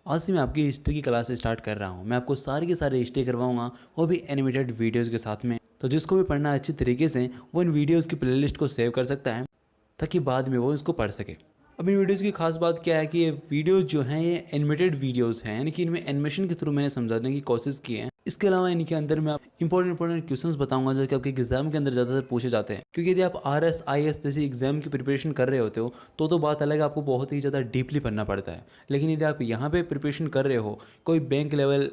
आज से मैं आपकी हिस्ट्री की क्लास स्टार्ट कर रहा हूँ। मैं आपको सारी की सारी हिस्ट्री करवाऊंगा, वो भी एनिमेटेड वीडियोज़ के साथ में। तो जिसको भी पढ़ना अच्छी तरीके से वो इन वीडियोज़ की प्लेलिस्ट को सेव कर सकता है ताकि बाद में वो इसको पढ़ सके। अब इन वीडियोज़ की खास बात क्या है कि ये वीडियोज़ जो हैं ये एनिमेटेड वीडियोज़ हैं, यानी कि इनमें एनिमेशन के थ्रू मैंने समझाने की कोशिश की है। इसके अलावा इनके अंदर मैं आप इंपॉर्टेंट क्वेश्चंस बताऊंगा जो कि आपके एग्जाम के अंदर ज़्यादातर पूछे जाते हैं। क्योंकि यदि आप RS IS जैसी एग्जाम की प्रिपरेशन कर रहे होते हो तो बात अलग है, आपको बहुत ही ज़्यादा डीपली पढ़ना पड़ता है। लेकिन यदि आप यहाँ पे प्रिपरेशन कर रहे हो कोई बैंक लेवल,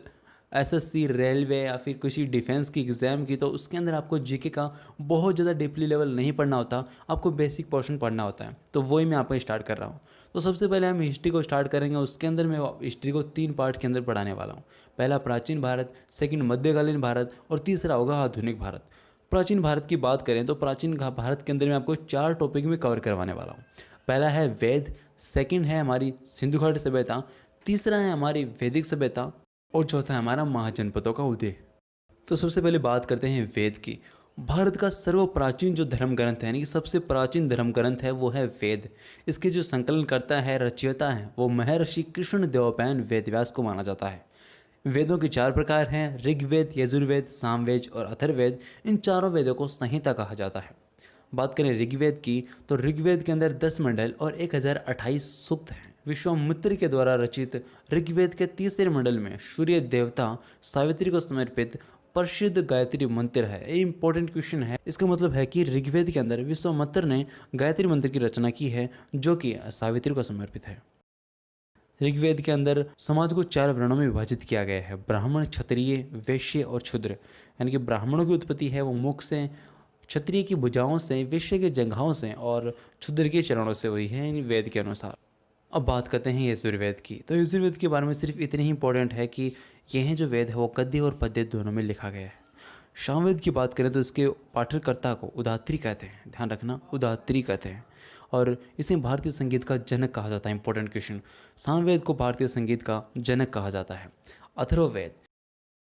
SSC, रेलवे या फिर किसी डिफेंस की एग्ज़ाम की, तो उसके अंदर आपको जीके का बहुत ज़्यादा डीपली लेवल नहीं पढ़ना होता, आपको बेसिक पोर्शन पढ़ना होता है। तो वही मैं आपको स्टार्ट कर रहा हूँ। तो सबसे पहले हम हिस्ट्री को स्टार्ट करेंगे। उसके अंदर मैं हिस्ट्री को 3 पार्ट के अंदर पढ़ाने वाला हूँ। पहला प्राचीन भारत, सेकंड मध्यकालीन भारत और तीसरा होगा आधुनिक भारत। प्राचीन भारत की बात करें तो प्राचीन भारत के अंदर मैं आपको 4 टॉपिक में कवर करवाने वाला हूँ। पहला है वेद, सेकंड है हमारी सिंधु घाटी सभ्यता, तीसरा है हमारी वैदिक सभ्यता और चौथा है हमारा महाजनपदों का उदय। तो सबसे पहले बात करते हैं वेद की। भारत का सर्व प्राचीन जो धर्म ग्रंथ है, यानी कि सबसे प्राचीन धर्म ग्रंथ है, वो है वेद। इसके जो संकलन करता है, रचयिता है, वो महर्षि कृष्ण देवपायन वेदव्यास को माना जाता है। वेदों के 4 प्रकार हैं: ऋग्वेद, यजुर्वेद, सामवेद और अथर्ववेद। इन चारों वेदों को संहिता कहा जाता है। बात करें ऋग्वेद की तो ऋग्वेद के अंदर 10 मंडल और 1028 सूक्त हैं। विश्वामित्र के द्वारा रचित ऋग्वेद के तीसरे मंडल में सूर्य देवता सावित्री को समर्पित प्रसिद्ध गायत्री मंत्र है। ये इंपॉर्टेंट क्वेश्चन है। इसका मतलब है कि ऋग्वेद के अंदर विश्वामित्र ने गायत्री मंत्र की रचना की है जो कि सावित्री को समर्पित है। ऋग्वेद के अंदर समाज को 4 वर्णों में विभाजित किया गया है: ब्राह्मण, क्षत्रिय, वैश्य और शूद्र। यानी कि ब्राह्मणों की उत्पत्ति है वो मुख से, क्षत्रिय की भुजाओं से, वैश्य के जंघाओं से और शूद्र के चरणों से हुई है इन वेद के अनुसार। अब बात करते हैं यजुर्वेद की। तो यजुर्वेद के बारे में सिर्फ इतनी ही इंपॉर्टेंट है कि यह जो वेद है वो गद्य और पद्य दोनों में लिखा गया है। सामवेद की बात करें तो इसके पाठकर्ता को उदात्री कहते हैं। ध्यान रखना, उदात्री कहते हैं। और इसे भारतीय संगीत का जनक कहा जाता है। इंपॉर्टेंट क्वेश्चन, सामवेद को भारतीय संगीत का जनक कहा जाता है। अथर्ववेद,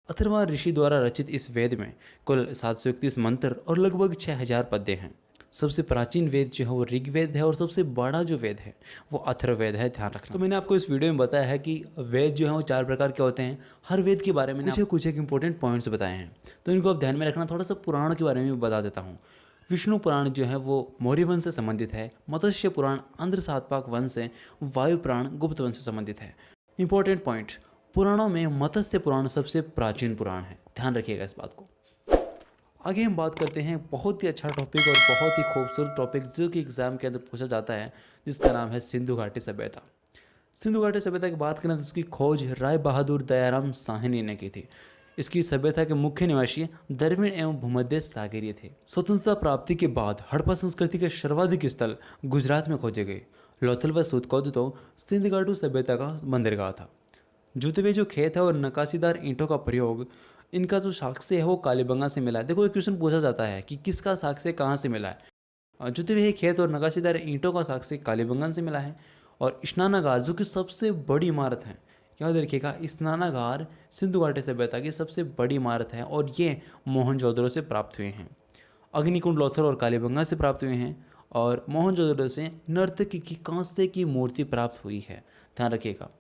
अथर्वा ऋषि द्वारा रचित इस वेद में कुल 731 मंत्र और लगभग 6000 पद्य हैं। सबसे प्राचीन वेद जो है वो ऋग्वेद है और सबसे बड़ा जो वेद है वो अथर्ववेद है। ध्यान रखना। तो मैंने आपको इस वीडियो में बताया है कि वेद जो है वो 4 प्रकार के होते हैं। हर वेद के बारे में कुछ एक इंपॉर्टेंट पॉइंट्स बताए हैं, तो इनको आप ध्यान में रखना। थोड़ा सा पुराण के बारे में भी बता देता हूँ। विष्णु पुराण जो है वो मौर्य वंश से संबंधित है। मत्स्य पुराण आंध्र सातपाक वंश से, वायु पुराण गुप्त वंश से संबंधित है। इंपॉर्टेंट पॉइंट, पुराणों में मत्स्य पुराण सबसे प्राचीन पुराण है। ध्यान रखिएगा इस बात को। आगे हम बात करते हैं बहुत ही अच्छा टॉपिक और बहुत ही खूबसूरत टॉपिक जो कि एग्जाम के अंदर पूछा जाता है, जिसका नाम है सिंधु घाटी सभ्यता। सिंधु घाटी सभ्यता की बात करें तो इसकी खोज राय बहादुर दयाराम साहनी ने की थी। इसकी सभ्यता के मुख्य निवासी दरमिन एवं भूमध्य सागरीय थे। स्वतंत्रता प्राप्ति के बाद हड़प्पा संस्कृति के सर्वाधिक स्थल गुजरात में खोजे गए। लोथल व सूतकोद तो सिंधु घाटी सभ्यता का बंदरगाह था। जुते हुए जो खेत है और नकाशीदार ईंटों का प्रयोग, इनका जो साक्ष्य है वो कालीबंगा से मिला है। देखो, एक क्वेश्चन पूछा जाता है कि किसका साक्ष्य कहाँ से मिला है। जुते हुए खेत और नकाशीदार ईंटों का साक्ष्य कालीबंगन से मिला है। और स्नानागार जो कि सबसे बड़ी इमारत है, याद रखिएगा, स्नानागार सिंधु घाटी सभ्यता की सबसे बड़ी इमारत है और ये मोहनजोदड़ो से प्राप्त हुए हैं। अग्निकुंड, लोथल और कालीबंगा से प्राप्त हुए हैं और मोहनजोदड़ो से नर्तकी की कांस्य की मूर्ति प्राप्त हुई है। ध्यान रखिएगा।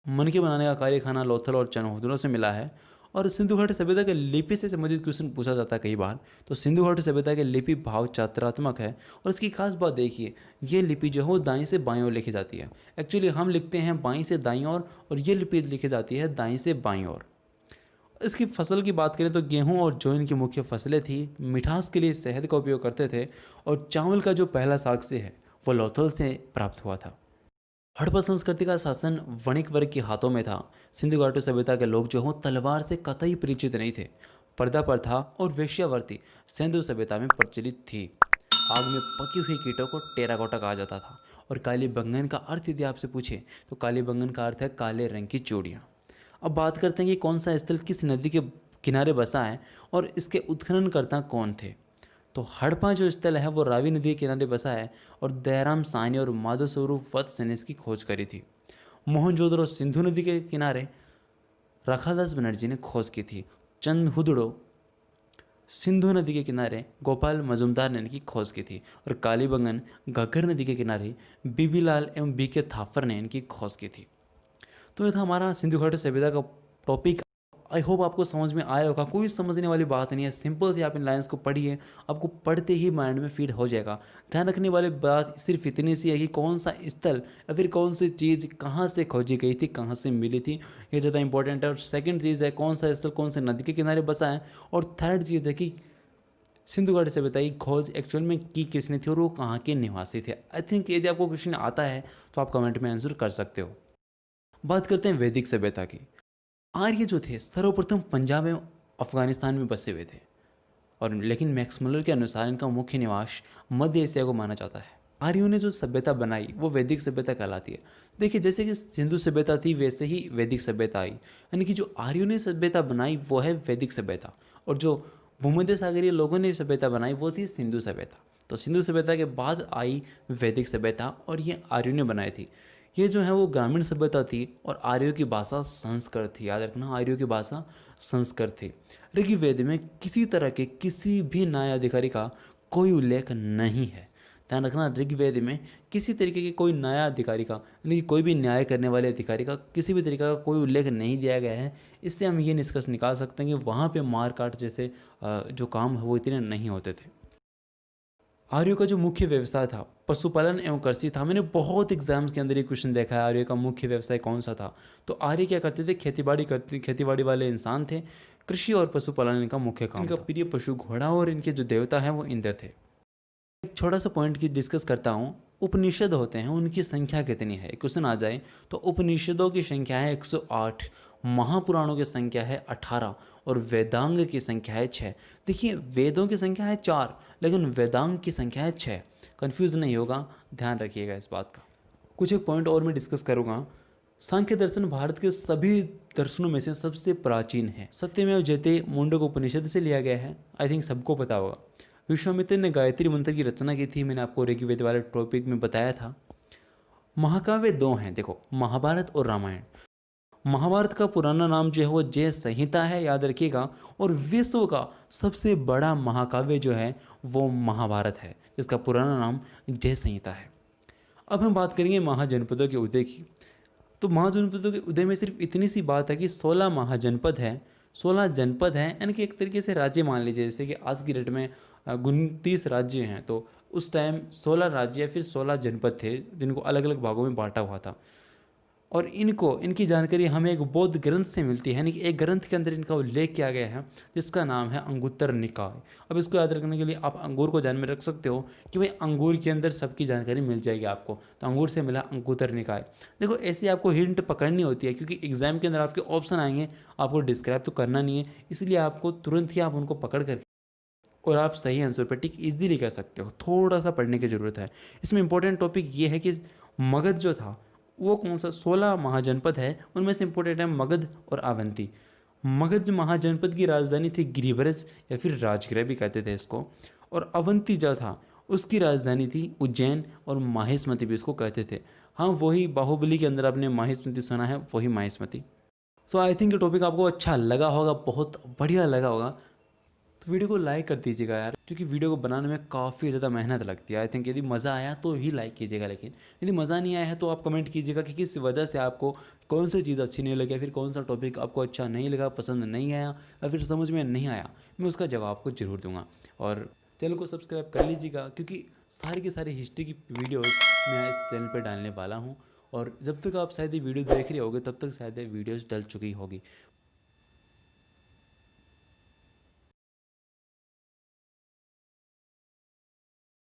मन के बनाने का कारखाना लोथल और चनहौदड़ों से मिला है। और सिंधु घाटी सभ्यता के लिपि से संबंधित क्वेश्चन पूछा जाता है कई बार। तो सिंधु घाटी सभ्यता के लिपि भाव चात्रात्मक है और इसकी खास बात देखिए, ये लिपि जो है वो दाईं से बाईं ओर लिखी जाती है। एक्चुअली हम लिखते हैं बाईं से दाईं ओर और ये लिपि लिखी जाती है दाईं से बाईं ओर। इसकी फसल की बात करें तो गेहूं और जौ इनकी मुख्य फसलें थी। मिठास के लिए शहद का उपयोग करते थे और चावल का जो पहला साक्ष्य है वो लोथल से प्राप्त हुआ था। हड़प्पा संस्कृति का शासन वणिक वर्ग के हाथों में था। सिंधु घाटी सभ्यता के लोग जो हों तलवार से कतई परिचित नहीं थे। पर्दा प्रथा और वेश्यावृत्ति सिंधु सभ्यता में प्रचलित थी। आग में पकी हुई कीटों को टेराकोटा कहा जाता था। और काली बंगन का अर्थ यदि आपसे पूछे तो काली बंगन का अर्थ है काले रंग की चूड़ियाँ। अब बात करते हैं कि कौन सा स्थल किस नदी के किनारे बसा है और इसके उत्खननकर्ता कौन थे। तो हड़प्पा जो स्थल है वो रावी नदी के किनारे बसा है और दयाराम साहनी और माधव स्वरूप वत्स ने इसकी खोज करी थी। मोहनजोदड़ो सिंधु नदी के किनारे रखादास बनर्जी ने खोज की थी। चंदहुदड़ो सिंधु नदी के किनारे गोपाल मजुमदार ने इनकी खोज की थी। और कालीबंगन घग्गर नदी के किनारे बीबीलाल एवं BK थापर ने इनकी खोज की थी। तो ये था हमारा सिंधु घाटी सभ्यता का टॉपिक। आई होप आपको समझ में आया होगा, कोई समझने वाली बात नहीं है, सिंपल सी आप इन लाइन्स को पढ़िए, आपको पढ़ते ही माइंड में फीड हो जाएगा। ध्यान रखने वाली बात सिर्फ इतनी सी है कि कौन सा स्थल या फिर कौन सी चीज़ कहाँ से खोजी गई थी, कहाँ से मिली थी, ये ज़्यादा इंपॉर्टेंट है। और सेकंड चीज़ है कौन सा स्थल कौन से नदी के किनारे बसा है। और थर्ड चीज़ है कि सिंधु घाटी सभ्यता की खोज एक्चुअल में की किसने थी और वो कहाँ के निवासी थे। आई थिंक यदि आपको क्वेश्चन आता है तो आप कमेंट में आंसर कर सकते हो। बात करते हैं वैदिक सभ्यता की। आर्य जो थे सर्वप्रथम पंजाब एवं अफगानिस्तान में बसे हुए थे, और लेकिन मैक्स मुलर के अनुसार इनका मुख्य निवास मध्य एशिया को माना जाता है। आर्यों ने जो सभ्यता बनाई वो वैदिक सभ्यता कहलाती है। देखिए जैसे कि सिंधु सभ्यता थी वैसे ही वैदिक सभ्यता आई, यानी कि जो आर्यों ने सभ्यता बनाई वो है वैदिक सभ्यता, और जो भूमध्य सागरीय लोगों ने सभ्यता बनाई वो थी सिंधु सभ्यता। तो सिंधु सभ्यता के बाद आई वैदिक सभ्यता, और ये आर्यों ने बनाई थी। ये जो है वो ग्रामीण सभ्यता थी, और आर्यों की भाषा संस्कृत थी। याद रखना, आर्यों की भाषा संस्कृत थी। ऋग्वेद में किसी तरह के किसी भी न्याय अधिकारी का कोई उल्लेख नहीं है। ध्यान रखना, ऋग्वेद में किसी तरीके के कोई न्याय अधिकारी का, यानी कि कोई भी न्याय करने वाले अधिकारी का किसी भी तरीके का कोई उल्लेख नहीं दिया गया है। इससे हम ये निष्कर्ष निकाल सकते हैं कि वहाँ पे मार काट जैसे जो काम है वो इतने नहीं होते थे। आर्यों का जो मुख्य व्यवसाय था पशुपालन एवं कृषि था। मैंने बहुत एग्जाम्स के अंदर ये क्वेश्चन देखा है, आर्यों का मुख्य व्यवसाय कौन सा था। तो आर्य क्या करते थे, खेतीबाड़ी वाले इंसान थे। कृषि और पशुपालन इनका मुख्य काम था। इनका प्रिय पशु घोड़ा, और इनके जो देवता हैं वो इंद्र थे। एक छोटा सा पॉइंट की डिस्कस करता हूँ। उपनिषद होते हैं, उनकी संख्या कितनी है। क्वेश्चन आ जाए तो उपनिषदों की संख्या है 108, महापुराणों की संख्या है 18, और वेदांग की संख्या है 6। देखिए वेदों की संख्या है 4, लेकिन वेदांग की संख्या है 6। कन्फ्यूज़ नहीं होगा, ध्यान रखिएगा इस बात का। कुछ एक पॉइंट और मैं डिस्कस करूँगा। सांख्य दर्शन भारत के सभी दर्शनों में से सबसे प्राचीन है। सत्यमेव जयते मुंडक उपनिषद से लिया गया है, आई थिंक सबको पता होगा। विश्वामित्र ने गायत्री मंत्र की रचना की थी, मैंने आपको ऋग्वेद वाले टॉपिक में बताया था। महाकाव्य 2 हैं, देखो महाभारत और रामायण। महाभारत का पुराना नाम जो है वो जय संहिता है, याद रखिएगा। और विश्व का सबसे बड़ा महाकाव्य जो है वो महाभारत है, जिसका पुराना नाम जय संहिता है। अब हम बात करेंगे महाजनपदों के उदय की। तो महाजनपदों के उदय में सिर्फ इतनी सी बात है कि 16 महाजनपद हैं, 16 जनपद हैं, यानी कि एक तरीके से राज्य मान लीजिए। जैसे कि आज की डेट में 29 राज्य हैं, तो उस टाइम 16 राज्य या फिर 16 जनपद थे जिनको अलग अलग भागों में बांटा हुआ था। और इनकी जानकारी हमें एक बौद्ध ग्रंथ से मिलती है, यानी कि एक ग्रंथ के अंदर इनका उल्लेख किया गया है जिसका नाम है अंगुत्तर निकाय। अब इसको याद रखने के लिए आप अंगूर को ध्यान में रख सकते हो कि भाई अंगूर के अंदर सबकी जानकारी मिल जाएगी आपको। तो अंगूर से मिला अंगुत्तर निकाय। देखो ऐसी आपको हिंट पकड़नी होती है, क्योंकि एग्जाम के अंदर आपके ऑप्शन आएंगे, आपको डिस्क्राइब तो करना नहीं है, इसलिए आपको तुरंत ही आप उनको पकड़ कर और आप सही आंसर पर टिक इजीली कर सकते हो। थोड़ा सा पढ़ने की ज़रूरत है। इसमें इंपॉर्टेंट टॉपिक ये है कि मगध जो था वो कौन सा 16 महाजनपद है, उनमें से इंपॉर्टेंट है मगध और अवंती। मगध महाजनपद की राजधानी थी गिरिब्रज या फिर राजगृह भी कहते थे इसको, और अवंती जो था उसकी राजधानी थी उज्जैन, और माहिष्मति भी इसको कहते थे। हाँ वही बाहुबली के अंदर आपने माहिष्मति सुना है, वही माहिष्मति। तो आई थिंक ये टॉपिक आपको अच्छा लगा होगा, बहुत बढ़िया लगा होगा। तो वीडियो को लाइक कर दीजिएगा यार, क्योंकि वीडियो को बनाने में काफ़ी ज़्यादा मेहनत लगती है। आई थिंक यदि मज़ा आया तो ही लाइक कीजिएगा, लेकिन यदि मज़ा नहीं आया है तो आप कमेंट कीजिएगा कि किस वजह से आपको कौन सी चीज़ अच्छी नहीं लगी, फिर कौन सा टॉपिक आपको अच्छा नहीं लगा, पसंद नहीं आया या फिर समझ में नहीं आया। मैं उसका जवाब आपको ज़रूर दूंगा। और चैनल को सब्सक्राइब कर लीजिएगा, क्योंकि सारी की सारी हिस्ट्री की वीडियोज़ मैं इस चैनल पर डालने वाला हूँ। और जब तक आप शायद ये वीडियो देख रहे होगे तब तक शायद ये वीडियोज़ डल चुकी होगी।